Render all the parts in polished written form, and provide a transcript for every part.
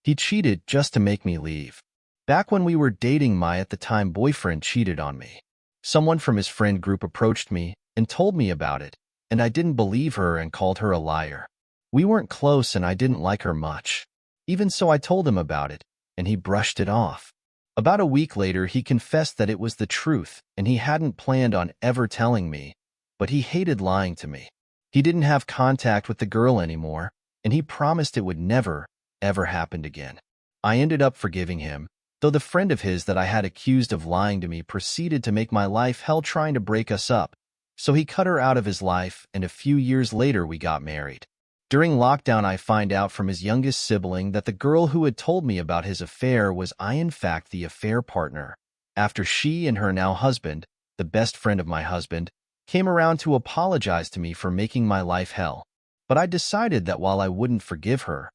He cheated just to make me leave. Back when we were dating, my at-the-time boyfriend cheated on me. Someone from his friend group approached me and told me about it, and I didn't believe her and called her a liar. We weren't close and I didn't like her much. Even so, I told him about it, and he brushed it off. About a week later, he confessed that it was the truth, and he hadn't planned on ever telling me, but he hated lying to me. He didn't have contact with the girl anymore, and he promised it would never, ever happen again. I ended up forgiving him, though the friend of his that I had accused of lying to me proceeded to make my life hell trying to break us up, so he cut her out of his life, and a few years later we got married. During lockdown, I find out from his youngest sibling that the girl who had told me about his affair was in fact the affair partner, after she and her now husband, the best friend of my husband, came around to apologize to me for making my life hell. But I decided that while I wouldn't forgive her,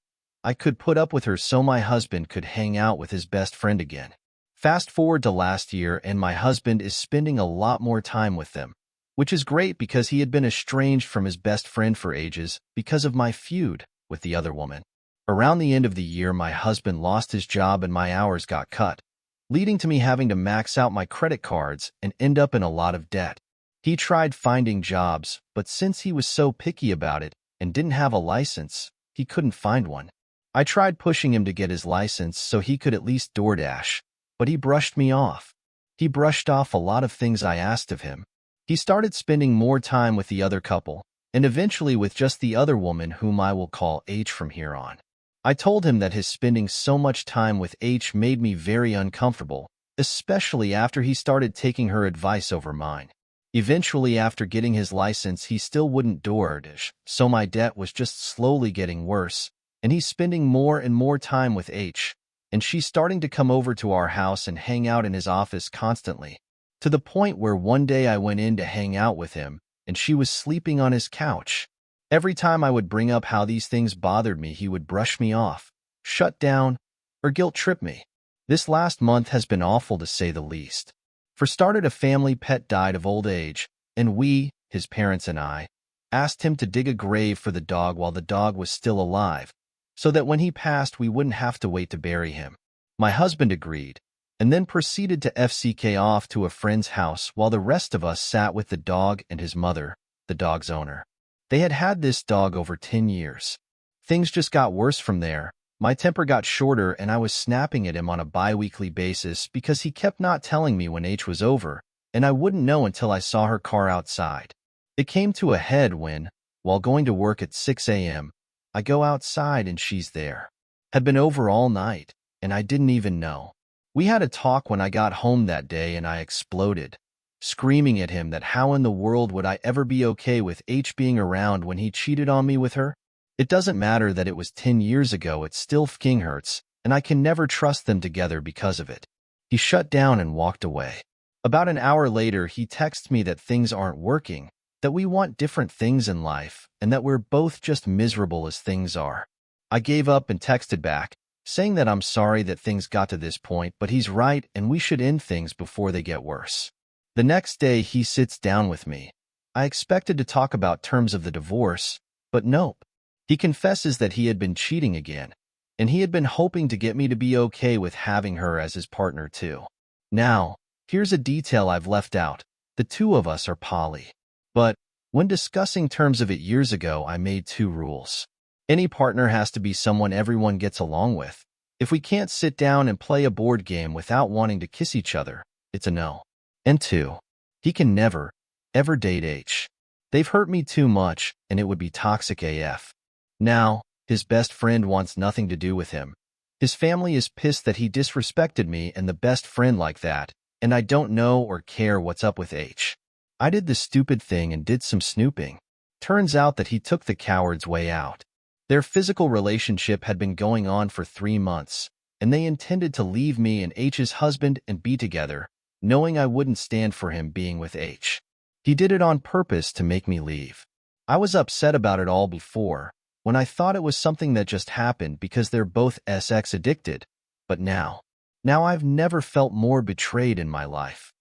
I could put up with her so my husband could hang out with his best friend again. Fast forward to last year, and my husband is spending a lot more time with them, which is great because he had been estranged from his best friend for ages because of my feud with the other woman. Around the end of the year, my husband lost his job and my hours got cut, leading to me having to max out my credit cards and end up in a lot of debt. He tried finding jobs, but since he was so picky about it and didn't have a license, he couldn't find one. I tried pushing him to get his license so he could at least DoorDash, but he brushed me off. He brushed off a lot of things I asked of him. He started spending more time with the other couple, and eventually with just the other woman, whom I will call H from here on. I told him that his spending so much time with H made me very uncomfortable, especially after he started taking her advice over mine. Eventually, after getting his license, he still wouldn't DoorDash, so my debt was just slowly getting worse, and he's spending more and more time with H, and she's starting to come over to our house and hang out in his office constantly, to the point where one day I went in to hang out with him, and she was sleeping on his couch. Every time I would bring up how these things bothered me, he would brush me off, shut down, or guilt trip me. This last month has been awful, to say the least. For starters, a family pet died of old age, and we, his parents and I, asked him to dig a grave for the dog while the dog was still alive, so that when he passed we wouldn't have to wait to bury him. My husband agreed, and then proceeded to FCK off to a friend's house while the rest of us sat with the dog and his mother, the dog's owner. They had had this dog over 10 years. Things just got worse from there. My temper got shorter and I was snapping at him on a bi-weekly basis because he kept not telling me when H was over, and I wouldn't know until I saw her car outside. It came to a head when, while going to work at 6 a.m., I go outside and she's there. Had been over all night, and I didn't even know. We had a talk when I got home that day and I exploded, screaming at him that how in the world would I ever be okay with H being around when he cheated on me with her? It doesn't matter that it was 10 years ago, it still fucking hurts, and I can never trust them together because of it. He shut down and walked away. About an hour later, he texted me that things aren't working, that we want different things in life, and that we're both just miserable as things are. I gave up and texted back, saying that I'm sorry that things got to this point, but he's right and we should end things before they get worse. The next day, he sits down with me. I expected to talk about terms of the divorce, but nope. He confesses that he had been cheating again, and he had been hoping to get me to be okay with having her as his partner too. Now, here's a detail I've left out. The two of us are poly. But when discussing terms of it years ago, I made 2 rules. Any partner has to be someone everyone gets along with. If we can't sit down and play a board game without wanting to kiss each other, it's a no. And 2, he can never, ever date H. They've hurt me too much, and it would be toxic AF. Now, his best friend wants nothing to do with him. His family is pissed that he disrespected me and the best friend like that, and I don't know or care what's up with H. I did the stupid thing and did some snooping. Turns out that he took the coward's way out. Their physical relationship had been going on for 3 months, and they intended to leave me and H's husband and be together, knowing I wouldn't stand for him being with H. He did it on purpose to make me leave. I was upset about it all before, when I thought it was something that just happened because they're both sex addicted, but now I've never felt more betrayed in my life.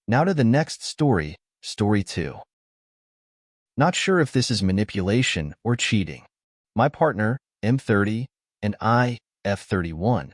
Now to the next story, story 2. Not sure if this is manipulation or cheating. My partner, M30, and I, F31,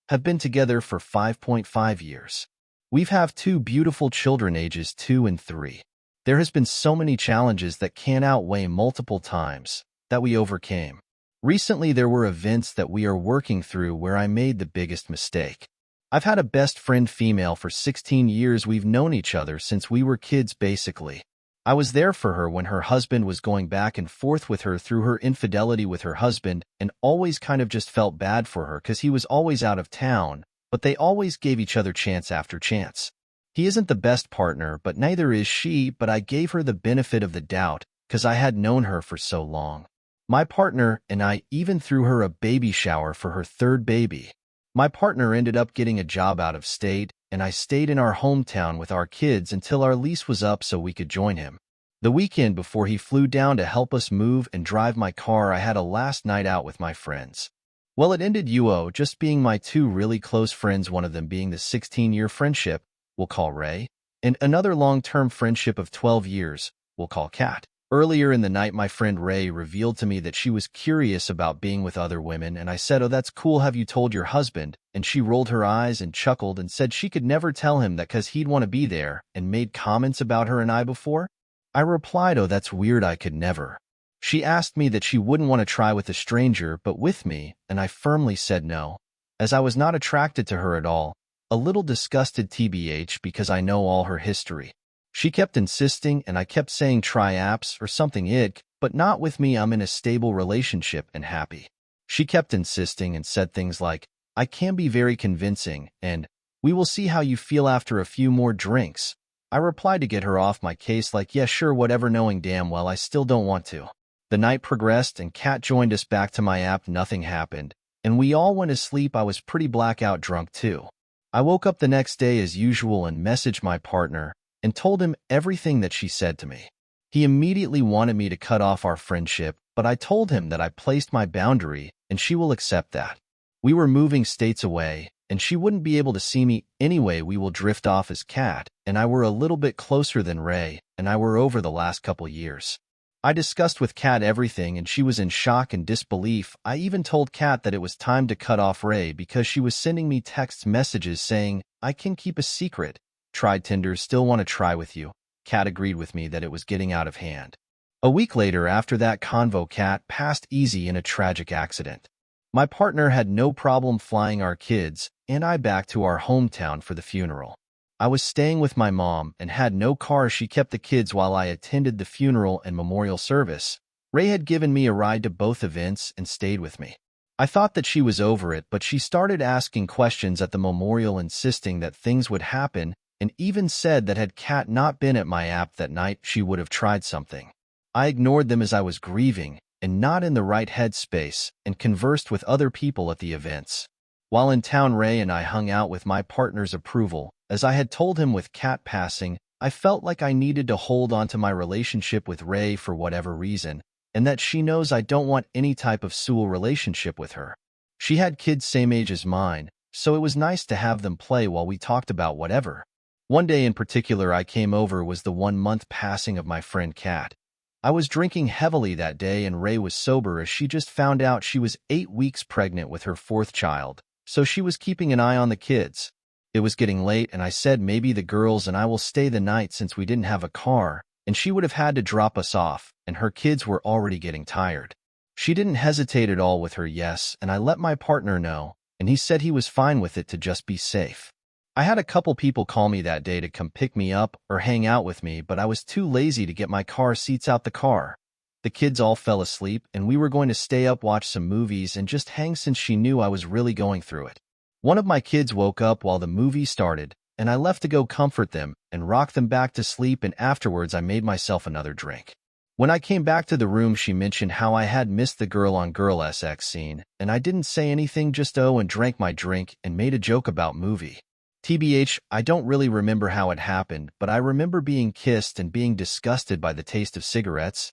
have been together for 5.5 years. We have two beautiful children ages 2 and 3. There has been so many challenges that can't outweigh multiple times that we overcame. Recently, there were events that we are working through where I made the biggest mistake. I've had a best friend female for 16 years. We've known each other since we were kids, basically. I was there for her when her husband was going back and forth with her through her infidelity with her husband, and always kind of just felt bad for her because he was always out of town, but they always gave each other chance after chance. He isn't the best partner, but neither is she, but I gave her the benefit of the doubt because I had known her for so long. My partner and I even threw her a baby shower for her third baby. My partner ended up getting a job out of state, and I stayed in our hometown with our kids until our lease was up so we could join him. The weekend before he flew down to help us move and drive my car, I had a last night out with my friends. Well, it ended just being my two really close friends, one of them being the 16-year friendship we'll call Ray, and another long-term friendship of 12 years we'll call Kat. Earlier in the night, my friend Ray revealed to me that she was curious about being with other women, and I said, "Oh, that's cool. Have you told your husband?" And she rolled her eyes and chuckled and said she could never tell him that because he'd want to be there, and made comments about her and I before. I replied, "Oh, that's weird. I could never." She asked me that she wouldn't want to try with a stranger, but with me, and I firmly said no, as I was not attracted to her at all, a little disgusted TBH because I know all her history. She kept insisting, and I kept saying try apps or something but not with me. I'm in a stable relationship and happy. She kept insisting and said things like, "I can be very convincing," and "We will see how you feel after a few more drinks." I replied to get her off my case like, "Yeah, sure, whatever," knowing damn well I still don't want to. The night progressed and Kat joined us back to my app. Nothing happened, and we all went to sleep. I was pretty blackout drunk too. I woke up the next day as usual and messaged my partner and told him everything that she said to me. He immediately wanted me to cut off our friendship, but I told him that I placed my boundary and she will accept that. We were moving states away, and she wouldn't be able to see me anyway. We will drift off as Kat and I were a little bit closer than Ray and I were over the last couple years. I discussed with Kat everything and she was in shock and disbelief. I even told Kat that it was time to cut off Ray because she was sending me text messages saying, "I can keep a secret. Tried Tinder, still want to try with you." Kat agreed with me that it was getting out of hand. A week later, after that convo, Kat passed easy in a tragic accident. My partner had no problem flying our kids and I back to our hometown for the funeral. I was staying with my mom and had no car. She kept the kids while I attended the funeral and memorial service. Ray had given me a ride to both events and stayed with me. I thought that she was over it, but she started asking questions at the memorial, insisting that things would happen, and even said that had Kat not been at my app that night, she would have tried something. I ignored them as I was grieving and not in the right headspace and conversed with other people at the events. While in town, Ray and I hung out with my partner's approval. As I had told him with Kat passing, I felt like I needed to hold on to my relationship with Ray for whatever reason, and that she knows I don't want any type of sexual relationship with her. She had kids same age as mine, so it was nice to have them play while we talked about whatever. One day in particular I came over was the 1-month passing of my friend Kat. I was drinking heavily that day and Ray was sober as she just found out she was 8 weeks pregnant with her 4th child, so she was keeping an eye on the kids. It was getting late and I said maybe the girls and I will stay the night since we didn't have a car, and she would have had to drop us off, and her kids were already getting tired. She didn't hesitate at all with her yes, and I let my partner know, and he said he was fine with it to just be safe. I had a couple people call me that day to come pick me up or hang out with me, but I was too lazy to get my car seats out the car. The kids all fell asleep and we were going to stay up, watch some movies, and just hang since she knew I was really going through it. One of my kids woke up while the movie started, and I left to go comfort them and rock them back to sleep, and afterwards I made myself another drink. When I came back to the room, she mentioned how I had missed the girl-on-girl sex scene, and I didn't say anything, just and drank my drink and made a joke about movie. TBH, I don't really remember how it happened, but I remember being kissed and being disgusted by the taste of cigarettes.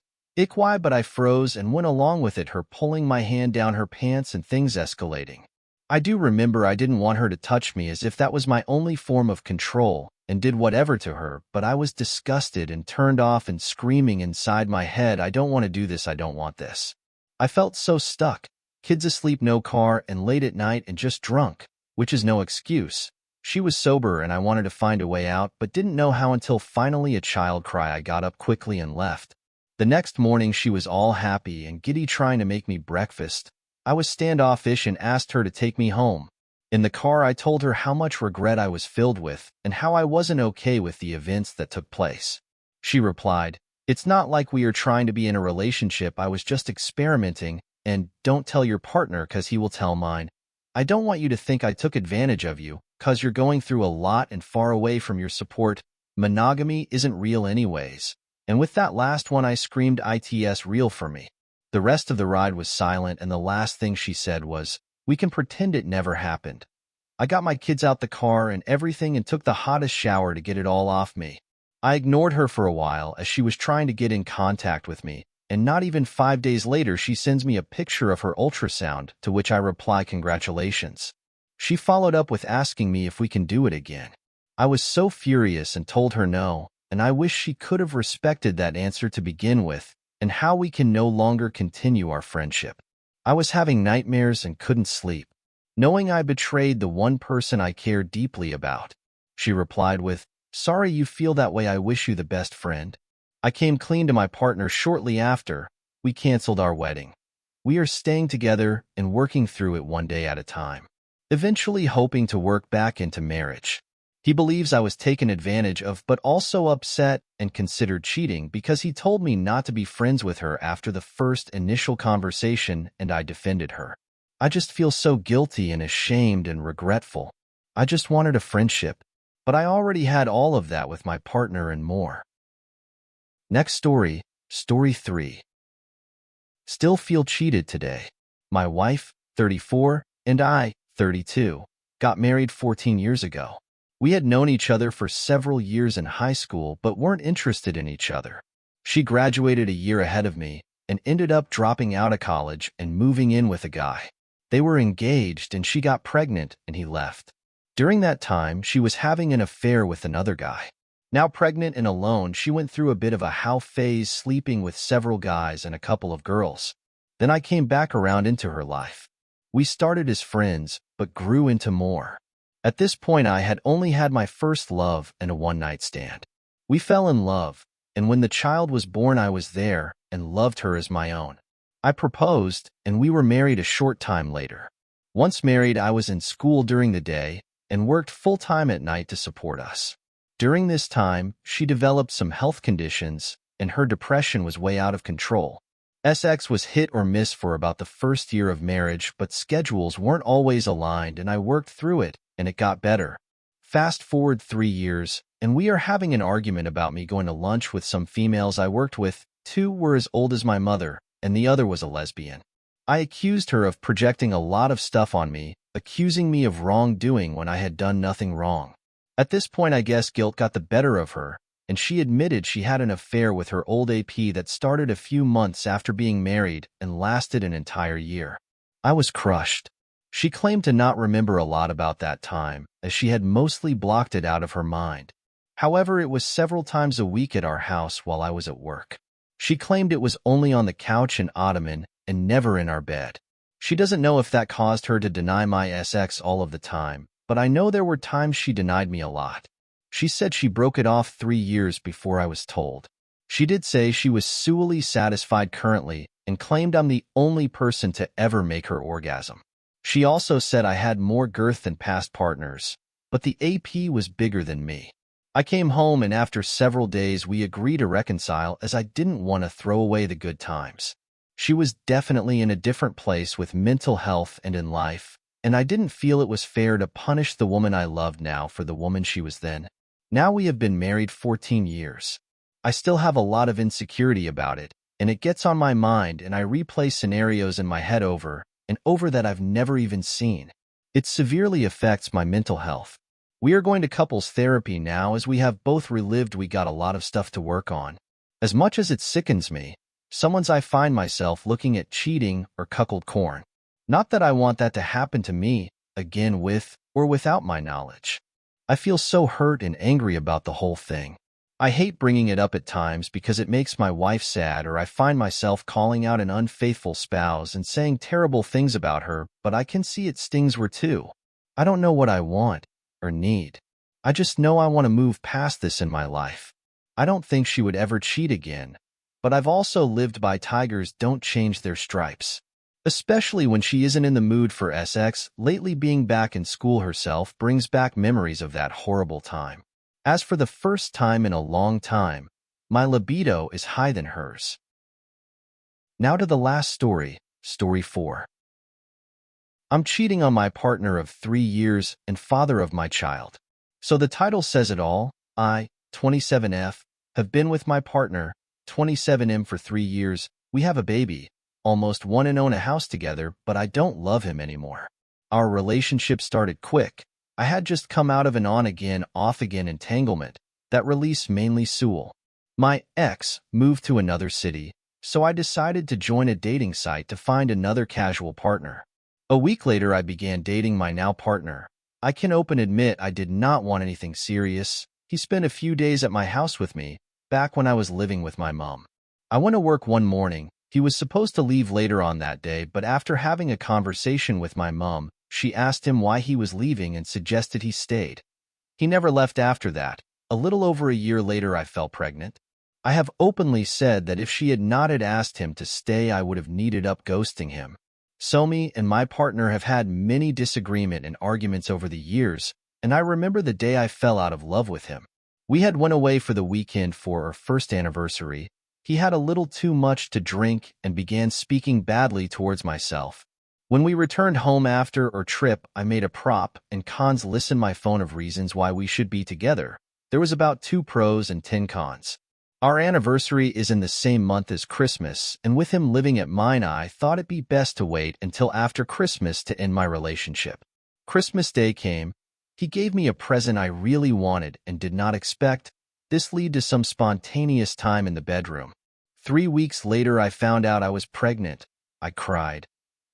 Why, but I froze and went along with it, her pulling my hand down her pants and things escalating. I do remember I didn't want her to touch me as if that was my only form of control, and did whatever to her, but I was disgusted and turned off and screaming inside my head, "I don't want to do this, I don't want this." I felt so stuck. Kids asleep, no car, and late at night and just drunk, which is no excuse. She was sober and I wanted to find a way out, but didn't know how until finally a child cry. I got up quickly and left. The next morning she was all happy and giddy trying to make me breakfast. I was standoffish and asked her to take me home. In the car I told her how much regret I was filled with and how I wasn't okay with the events that took place. She replied, "It's not like we are trying to be in a relationship. I was just experimenting, and don't tell your partner cause he will tell mine. I don't want you to think I took advantage of you, cause you're going through a lot and far away from your support. Monogamy isn't real anyways." And with that last one I screamed, "It's real for me." The rest of the ride was silent and the last thing she said was, "We can pretend it never happened." I got my kids out the car and everything and took the hottest shower to get it all off me. I ignored her for a while as she was trying to get in contact with me, and not even 5 days later she sends me a picture of her ultrasound, to which I reply, "Congratulations." She followed up with asking me if we can do it again. I was so furious and told her no, and I wish she could have respected that answer to begin with, and how we can no longer continue our friendship. I was having nightmares and couldn't sleep, knowing I betrayed the one person I care deeply about. She replied with, "Sorry you feel that way. I wish you the best, friend." I came clean to my partner shortly after. We canceled our wedding. We are staying together and working through it one day at a time, eventually hoping to work back into marriage. He believes I was taken advantage of but also upset and considered cheating because he told me not to be friends with her after the first initial conversation and I defended her. I just feel so guilty and ashamed and regretful. I just wanted a friendship, but I already had all of that with my partner and more. Next story, story 3. Still feel cheated today. My wife, 34, and I, 32, got married 14 years ago. We had known each other for several years in high school but weren't interested in each other. She graduated a year ahead of me and ended up dropping out of college and moving in with a guy. They were engaged and she got pregnant and he left. During that time, she was having an affair with another guy. Now pregnant and alone, she went through a bit of a how phase, sleeping with several guys and a couple of girls. Then I came back around into her life. We started as friends, but grew into more. At this point, I had only had my first love and a one-night stand. We fell in love, and when the child was born, I was there and loved her as my own. I proposed, and we were married a short time later. Once married, I was in school during the day and worked full-time at night to support us. During this time, she developed some health conditions, and her depression was way out of control. Sex was hit or miss for about the first year of marriage, but schedules weren't always aligned, and I worked through it, and it got better. Fast forward 3 years, and we are having an argument about me going to lunch with some females I worked with. 2 were as old as my mother, and the other was a lesbian. I accused her of projecting a lot of stuff on me, accusing me of wrongdoing when I had done nothing wrong. At this point, I guess guilt got the better of her, and she admitted she had an affair with her old AP that started a few months after being married and lasted an entire year. I was crushed. She claimed to not remember a lot about that time, as she had mostly blocked it out of her mind. However, it was several times a week at our house while I was at work. She claimed it was only on the couch and ottoman and never in our bed. She doesn't know if that caused her to deny my sex all of the time, but I know there were times she denied me a lot. She said she broke it off 3 years before I was told. She did say she was sexually satisfied currently and claimed I'm the only person to ever make her orgasm. She also said I had more girth than past partners, but the AP was bigger than me. I came home and after several days we agreed to reconcile as I didn't want to throw away the good times. She was definitely in a different place with mental health and in life, and I didn't feel it was fair to punish the woman I loved now for the woman she was then. Now we have been married 14 years. I still have a lot of insecurity about it, and it gets on my mind and I replay scenarios in my head over and over that I've never even seen. It severely affects my mental health. We are going to couples therapy now as we have both relived we got a lot of stuff to work on. As much as it sickens me, sometimes I find myself looking at cheating or cuckold corn. Not that I want that to happen to me, again with or without my knowledge. I feel so hurt and angry about the whole thing. I hate bringing it up at times because it makes my wife sad, or I find myself calling out an unfaithful spouse and saying terrible things about her, but I can see it stings her too. I don't know what I want or need. I just know I want to move past this in my life. I don't think she would ever cheat again, but I've also lived by tigers don't change their stripes. Especially when she isn't in the mood for sex. Lately, being back in school herself brings back memories of that horrible time. As for the first time in a long time, my libido is higher than hers. Now to the last story, story 4. I'm cheating on my partner of 3 years and father of my child. So the title says it all. I, 27F, have been with my partner, 27M, for 3 years. We have a baby, almost one, and own a house together, but I don't love him anymore. Our relationship started quick. I had just come out of an on-again, off-again entanglement that released mainly Sewell. My ex moved to another city, so I decided to join a dating site to find another casual partner. A week later, I began dating my now partner. I can openly admit I did not want anything serious. He spent a few days at my house with me, back when I was living with my mom. I went to work one morning. He was supposed to leave later on that day, but after having a conversation with my mom, she asked him why he was leaving and suggested he stayed. He never left after that. A little over a year later, I fell pregnant. I have openly said that if she had not asked him to stay, I would have needed up ghosting him. So me and my partner have had many disagreements and arguments over the years, and I remember the day I fell out of love with him. We had went away for the weekend for our first anniversary. He had a little too much to drink and began speaking badly towards myself. When we returned home after our trip, I made a prop and cons list in my phone of reasons why we should be together. There was about 2 pros and 10 cons. Our anniversary is in the same month as Christmas, and with him living at mine, I thought it'd be best to wait until after Christmas to end my relationship. Christmas Day came. He gave me a present I really wanted and did not expect. This led to some spontaneous time in the bedroom. 3 weeks later, I found out I was pregnant. I cried.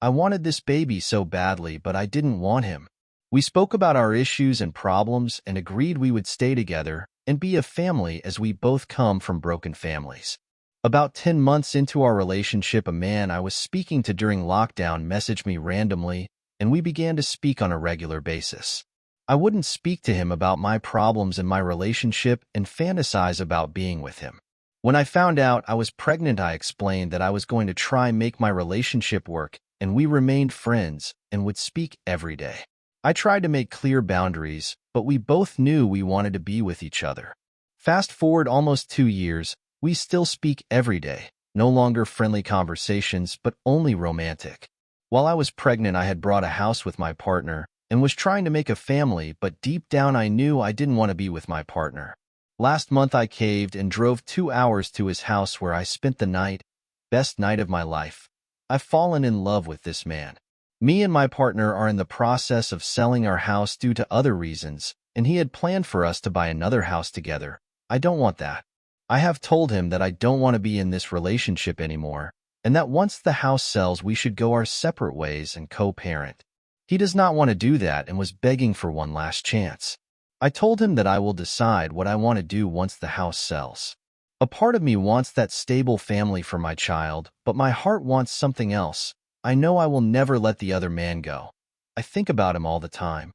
I wanted this baby so badly, but I didn't want him. We spoke about our issues and problems and agreed we would stay together and be a family, as we both come from broken families. About 10 months into our relationship, a man I was speaking to during lockdown messaged me randomly, and we began to speak on a regular basis. I wouldn't speak to him about my problems in my relationship and fantasize about being with him. When I found out I was pregnant, I explained that I was going to try make my relationship work, and we remained friends and would speak every day. I tried to make clear boundaries, but we both knew we wanted to be with each other. Fast forward almost 2 years, we still speak every day, no longer friendly conversations, but only romantic. While I was pregnant, I had bought a house with my partner and was trying to make a family, but deep down I knew I didn't want to be with my partner. Last month I caved and drove 2 hours to his house, where I spent the night. Best night of my life. I've fallen in love with this man. Me and my partner are in the process of selling our house due to other reasons, and he had planned for us to buy another house together. I don't want that. I have told him that I don't want to be in this relationship anymore, and that once the house sells, we should go our separate ways and co-parent. He does not want to do that and was begging for one last chance. I told him that I will decide what I want to do once the house sells. A part of me wants that stable family for my child, but my heart wants something else. I know I will never let the other man go. I think about him all the time.